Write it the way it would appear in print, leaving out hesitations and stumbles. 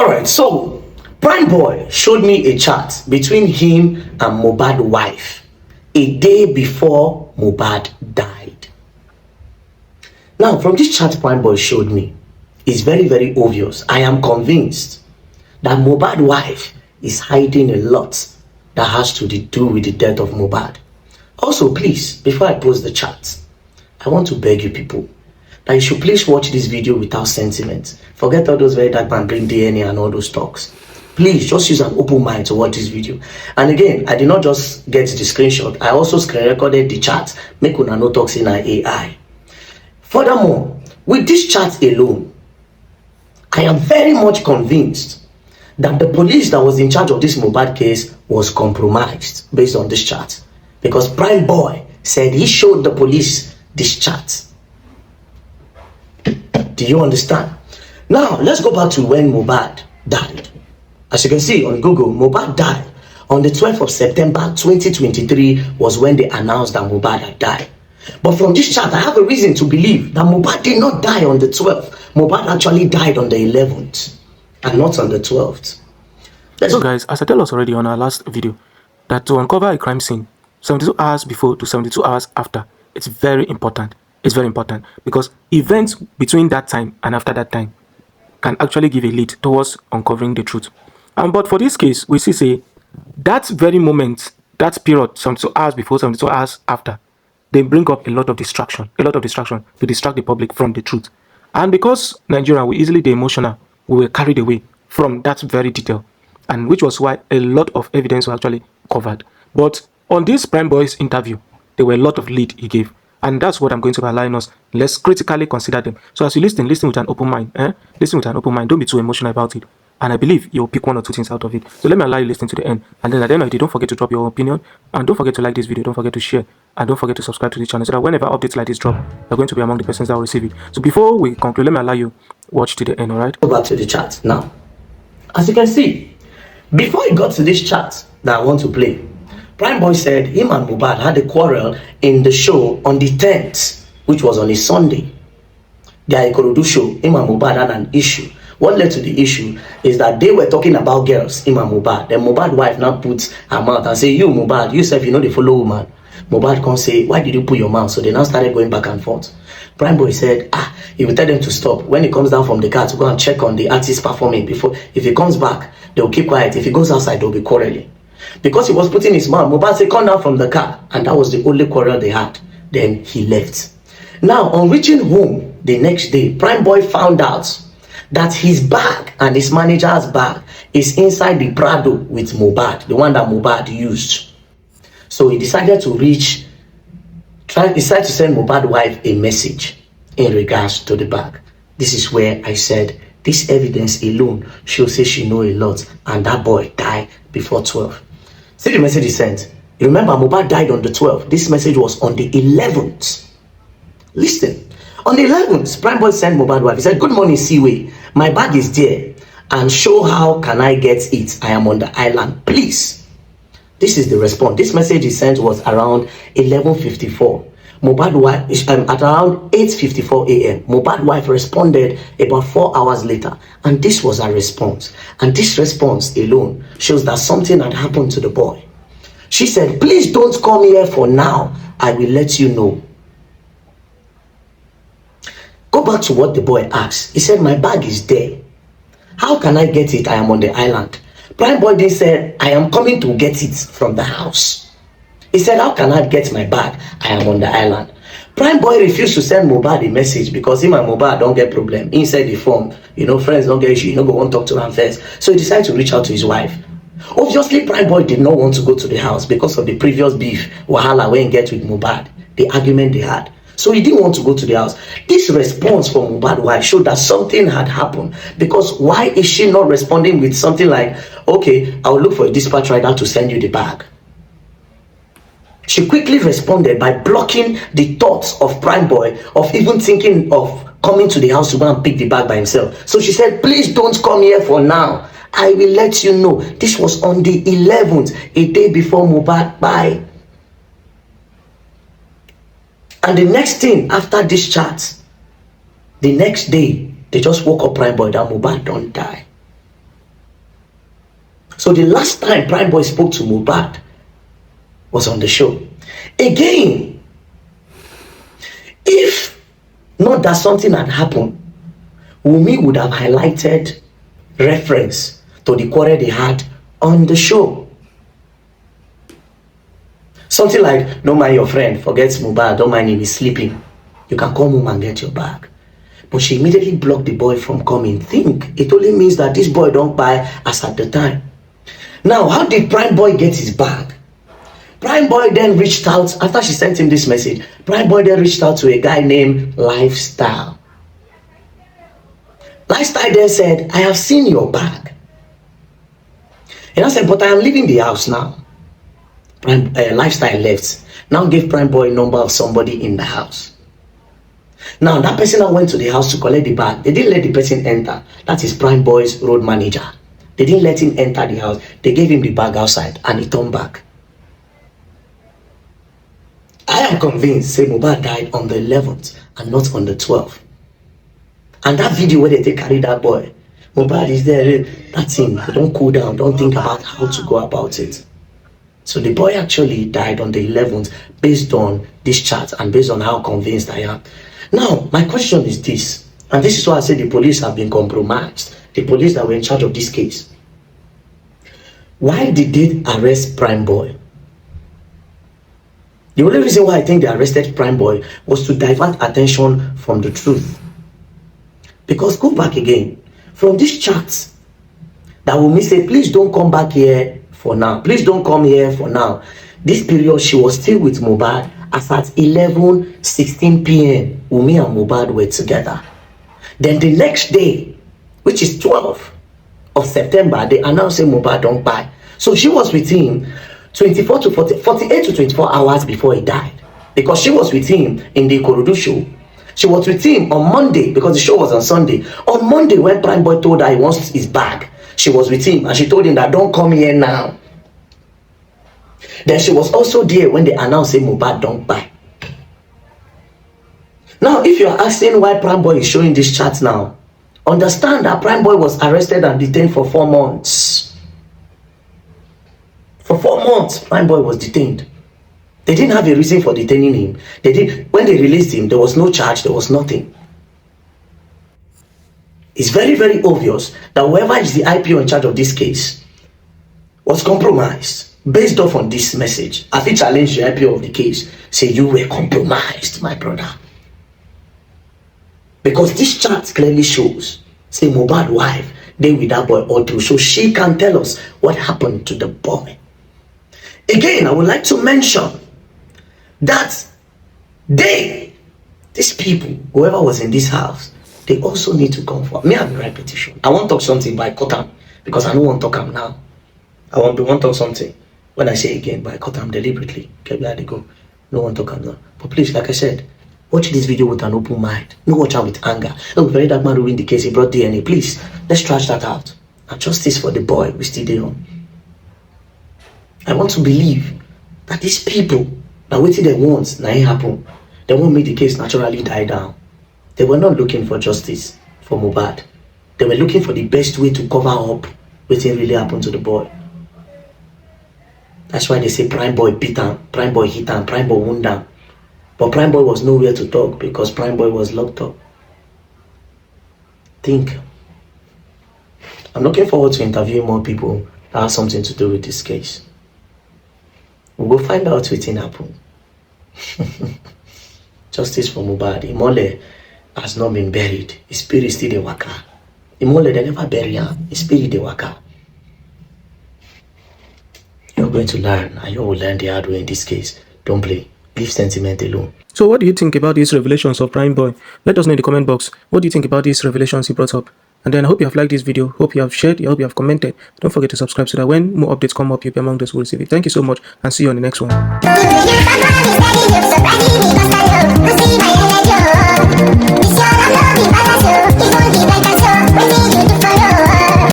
Alright, so Primeboy showed me a chat between him and Mohbad's wife a day before Mohbad died. Now, from this chat Primeboy showed me, it's very, very obvious. I am convinced that Mohbad's wife is hiding a lot that has to do with the death of Mohbad. Also, please, before I post the chat, I want to beg you people that you should please watch this video without sentiment. Forget all those very dark man bring DNA and all those talks. Please just use an open mind to watch this video. And again, I did not just get the screenshot, I also screen recorded the chat. Make una no talks in AI. Furthermore, with this chat alone, I am very much convinced that the police that was in charge of this Mohbad case was compromised based on this chat. Because Primeboy said he showed the police this chat. Do you understand? Now, let's go back to when Mohbad died. As you can see on Google, Mohbad died on the 12th of September 2023 was when they announced that Mohbad had died. But from this chat, I have a reason to believe that Mohbad did not die on the 12th. Mohbad actually died on the 11th and not on the 12th. So guys, as I tell us already on our last video, that to uncover a crime scene 72 hours before to 72 hours after, it's very important. It's very important because events between that time and after that time can actually give a lead towards uncovering the truth. But for this case, we see that very moment, that period, 72 hours before, 72 hours after, they bring up a lot of distraction to distract the public from the truth. And because Nigerian were easily the emotional, we were carried away from that very detail, and which was why a lot of evidence was actually covered. But on this Primeboy's interview, there were a lot of lead he gave. And that's what I'm going to align us. Let's critically consider them. So as you listen with an open mind. Listen with an open mind. Don't be too emotional about it. And I believe you'll pick one or two things out of it. So let me allow you listen to the end. And then at the end of it, don't forget to drop your opinion. And don't forget to like this video. Don't forget to share. And don't forget to subscribe to the channel so that whenever updates like this drop, you're going to be among the persons that will receive it. So before we conclude, let me allow you watch to the end, alright? Go back to the chat now. As you can see, before he got to this chat that I want to play, Primeboy said him and Mohbad had a quarrel in the show on the 10th, which was on a Sunday. Their Ikorodu show, him and Mohbad had an issue. What led to the issue is that they were talking about girls, him and Mohbad. Then Mohbad's wife now puts her mouth and say, you Mohbad, you self, you know the follow woman. Mohbad can say, why did you put your mouth? So they now started going back and forth. Primeboy said, he will tell them to stop. When he comes down from the car to go and check on the artist performing, before, if he comes back, they'll keep quiet. If he goes outside, they'll be quarreling. Because he was putting his mouth, Mohbad said, come down from the car. And that was the only quarrel they had. Then he left. Now, on reaching home the next day, Primeboy found out that his bag and his manager's bag is inside the Prado with Mohbad, the one that Mohbad used. So he decided to decided to send Mohbad's wife a message in regards to the bag. This is where I said, this evidence alone shows she know a lot, and that boy died before 12. See the message he sent. You remember, Mohbad died on the 12th. This message was on the 11th. Listen. On the 11th, Primeboy sent Mohbad's wife. He said, good morning, Seaway. My bag is there. And show how can I get it. I am on the island. Please. This is the response. This message he sent was around 11:54. Mohbad's wife, at around 8:54 a.m. Mohbad's wife responded about 4 hours later. And this was her response. And this response alone shows that something had happened to the boy. She said, please don't come here for now. I will let you know. Go back to what the boy asked. He said, my bag is there. How can I get it? I am on the island. Primeboy then said, I am coming to get it from the house. He said, how can I get my bag? I am on the island. Primeboy refused to send Mohbad a message because him and Mohbad don't get problem. Inside the phone, friends don't get issue. You go want to talk to him first. So he decided to reach out to his wife. Obviously, Primeboy did not want to go to the house because of the previous beef, wahala, when he get with Mohbad, the argument they had. So he didn't want to go to the house. This response from Mohbad's wife showed that something had happened. Because why is she not responding with something like, okay, I will look for a dispatch rider to send you the bag? She quickly responded by blocking the thoughts of Primeboy of even thinking of coming to the house to go and pick the bag by himself. So she said, please don't come here for now. I will let you know. This was on the 11th, a day before Mohbad died. And the next thing after this chat, the next day, they just woke up Primeboy that Mohbad don't die. So the last time Primeboy spoke to Mohbad was on the show. Again, if not that something had happened, Wunmi would have highlighted reference to the quarrel they had on the show. Something like, don't mind your friend, forget Mohbad, don't mind him, he's sleeping. You can come home and get your bag. But she immediately blocked the boy from coming. Think, it only means that this boy don't buy as at the time. Now, how did Primeboy get his bag? Primeboy then reached out, after she sent him this message, Primeboy then reached out to a guy named Lifestyle. Lifestyle then said, I have seen your bag. And I said, but I am leaving the house now. Lifestyle left. Now give Primeboy number of somebody in the house. Now that person that went to the house to collect the bag, they didn't let the person enter. That is Primeboy's road manager. They didn't let him enter the house. They gave him the bag outside and he turned back. I am convinced, say Mohbad died on the 11th and not on the 12th. And that video where they carry that boy, Mohbad is there, that thing, don't cool down, don't think about how to go about it. So the boy actually died on the 11th based on this chat and based on how convinced I am. Now, my question is this, and this is why I say the police have been compromised, the police that were in charge of this case. Why did they arrest Primeboy? The only reason why I think they arrested Primeboy was to divert attention from the truth. Because go back again, from this chat, that Wunmi say, please don't come back here for now. Please don't come here for now. This period, she was still with Mohbad. As at 11:16 p.m., Wunmi and Mohbad were together. Then the next day, which is 12th of September, they announced that Mohbad don't buy. So she was with him 48 to 24 hours before he died. Because she was with him in the Ikorodu show. She was with him on Monday because the show was on Sunday. On Monday, when Primeboy told her he wants his bag, she was with him and she told him that don't come here now. Then she was also there when they announced that Mohbad don't buy. Now, if you're asking why Primeboy is showing this chat now, understand that Primeboy was arrested and detained for 4 months. For 4 months, Primeboy was detained. They didn't have a reason for detaining him. When they released him, there was no charge, there was nothing. It's very, very obvious that whoever is the IPO in charge of this case was compromised based off on this message. As he challenged the IPO of the case, say you were compromised, my brother. Because this chat clearly shows, say Mohbad's wife, they with that boy or two, so she can tell us what happened to the boy. Again, I would like to mention that these people, whoever was in this house, they also need to come for me. I have a repetition. I want to talk something, but I cut them because I don't want to talk them now. I want to talk something. When I say again, but I cut them deliberately. Okay, there they go. No one talk them now. But please, like I said, watch this video with an open mind. No watch out with anger. Oh, very dark man ruined the case. He brought DNA. Please, let's trash that out. And justice for the boy we still there on. I want to believe that these people, now waiting they want, now it happen. They won't make the case naturally die down. They were not looking for justice for Mohbad. They were looking for the best way to cover up what really happened to the boy. That's why they say Primeboy beat him, Primeboy hit him, Primeboy wound him. But Primeboy was nowhere to talk because Primeboy was locked up. Think. I'm looking forward to interviewing more people that have something to do with this case. We'll find out what happened. Justice for Mohbad. Imole has not been buried. His spirit still the waka. Imole, they never bury him. His spirit the waka. You're going to learn, and you will learn the hard way in this case. Don't play. Leave sentiment alone. So what do you think about these revelations of Primeboy? Let us know in the comment box. What do you think about these revelations he brought up? And then I hope you have liked this video. Hope you have shared. I hope you have commented. Don't forget to subscribe so that when more updates come up, you'll be among those who will receive it. Thank you so much and see you on the next one.